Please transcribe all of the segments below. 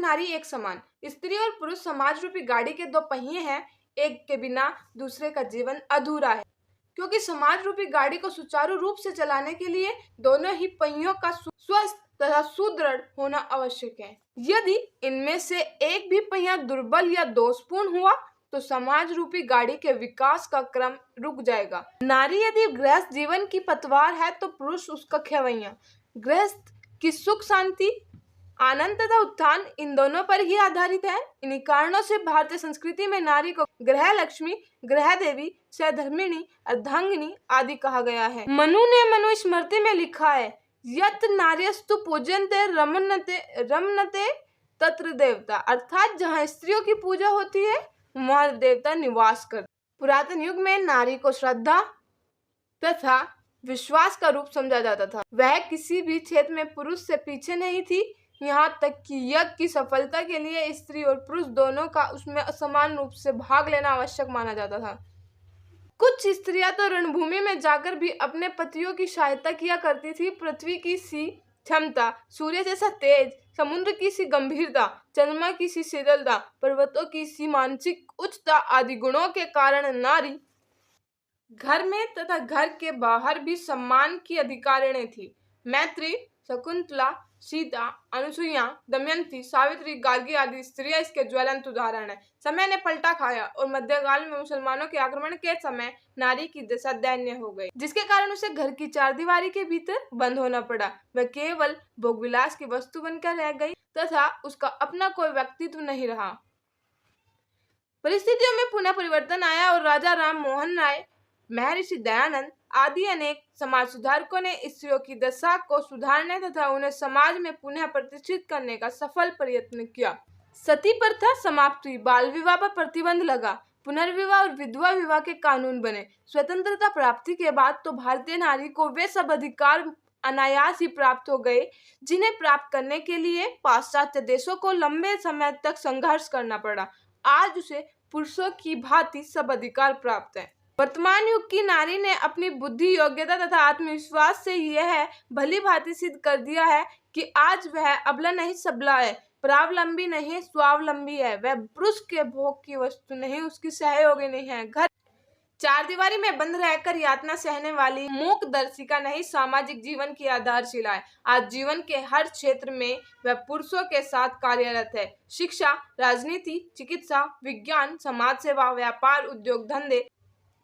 नारी एक समान। स्त्री और पुरुष समाज रूपी गाड़ी के दो पहिए हैं, एक के बिना दूसरे का जीवन अधूरा है। क्योंकि समाज रूपी गाड़ी को सुचारू रूप से चलाने के लिए दोनों ही पहियों का स्वस्थ तथा सुदृढ़ होना आवश्यक है। यदि इनमें से एक भी पहिया दुर्बल या दोषपूर्ण हुआ तो समाज रूपी गाड़ी के विकास का क्रम रुक जाएगा। नारी यदि गृहस्थ जीवन की पतवार है तो पुरुष उसका खेवैया। गृहस्थ की सुख शांति, आनंद तथा उत्थान इन दोनों पर ही आधारित है। इन्हीं कारणों से भारतीय संस्कृति में नारी को गृह लक्ष्मी, गृह देवी, सधर्मिणी, अर्धांगिनी आदि कहा गया है। मनु ने मनुस्मृति में लिखा है, यत् नार्यस्तु पूज्यन्ते रमन्ते तत्र देवता, अर्थात जहाँ स्त्रियों की पूजा होती है वहाँ देवता निवास करते। पुरातन युग में नारी को श्रद्धा तथा विश्वास का रूप समझा जाता था। वह किसी भी क्षेत्र में पुरुष से पीछे नहीं थी। यहाँ तक कि यज्ञ की सफलता के लिए स्त्री और पुरुष दोनों का उसमें समान रूप से भाग लेना आवश्यक माना जाता था। कुछ स्त्रियां तो रणभूमि में जाकर भी अपने पतियों की सहायता किया करती थी। पृथ्वी की सी क्षमता, सूर्य जैसा तेज, समुद्र की सी गंभीरता, चंद्रमा की सी शीतलता, पर्वतों की सी मानसिक उच्चता आदि गुणों के कारण नारी घर में तथा घर के बाहर भी सम्मान की अधिकारिणी थी। मैत्री, शकुंतला, सीता, अनुसुईया, दमयंती, सावित्री, गार्गी आदि स्त्रियां इसके ज्वलंत उदाहरण है। समय ने पलटा खाया और मध्यकाल में मुसलमानों के आक्रमण के समय नारी की दशा दयनीय हो गई, जिसके कारण उसे घर की चारदीवारी के भीतर बंद होना पड़ा। वह केवल भोगविलास की वस्तु बनकर रह गई तथा उसका अपना कोई व्यक्तित्व नहीं रहा। परिस्थितियों में पुनः परिवर्तन आया और राजा राम मोहन राय, महर्षि दयानंद आदि अनेक समाज सुधारकों ने स्त्रियों की दशा को सुधारने तथा उन्हें समाज में पुनः प्रतिष्ठित करने का सफल प्रयत्न किया। सती प्रथा समाप्त हुई, बाल विवाह पर प्रतिबंध लगा, पुनर्विवाह और विधवा विवाह के कानून बने। स्वतंत्रता प्राप्ति के बाद तो भारतीय नारी को वे सब अधिकार अनायास ही प्राप्त हो गए जिन्हें प्राप्त करने के लिए पाश्चात्य देशों को लंबे समय तक संघर्ष करना पड़ा। आज उसे पुरुषों की भांति सब अधिकार प्राप्त है। वर्तमान युग की नारी ने अपनी बुद्धि, योग्यता तथा आत्मविश्वास से यह भली भांति सिद्ध कर दिया है कि आज वह अबला नहीं सबला है, परावलंबी नहीं स्वावलंबी है। वह पुरुष के भोग की वस्तु नहीं, उसकी सहयोगिनी है। घर चार दीवारी में बंद रहकर यातना सहने वाली मूकदर्शिका नहीं, सामाजिक जीवन की आधारशिला है। आज जीवन के हर क्षेत्र में वह पुरुषों के साथ कार्यरत है। शिक्षा, राजनीति, चिकित्सा, विज्ञान, समाज सेवा, व्यापार, उद्योग धंधे,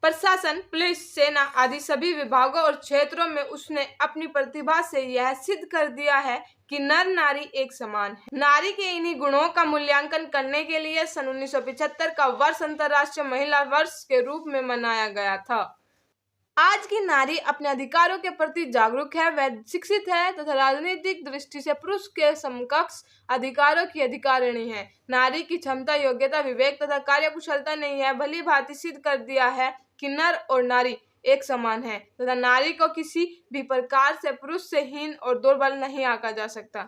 प्रशासन, पुलिस, सेना आदि सभी विभागों और क्षेत्रों में उसने अपनी प्रतिभा से यह सिद्ध कर दिया है कि नर नारी एक समान है। नारी के इन्हीं गुणों का मूल्यांकन करने के लिए सन 1975 का वर्ष अंतर्राष्ट्रीय महिला वर्ष के रूप में मनाया गया था। आज की नारी अपने अधिकारों के प्रति जागरूक है, वह शिक्षित है तथा राजनीतिक दृष्टि से पुरुष के समकक्ष अधिकारों की अधिकारिणी है। नारी की क्षमता, योग्यता, विवेक तथा कार्यकुशलता ने यह भली भांति सिद्ध कर दिया है कि नर और नारी एक समान है तथा नारी को किसी भी प्रकार से पुरुष से हीन और दुर्बल नहीं आंका जा सकता।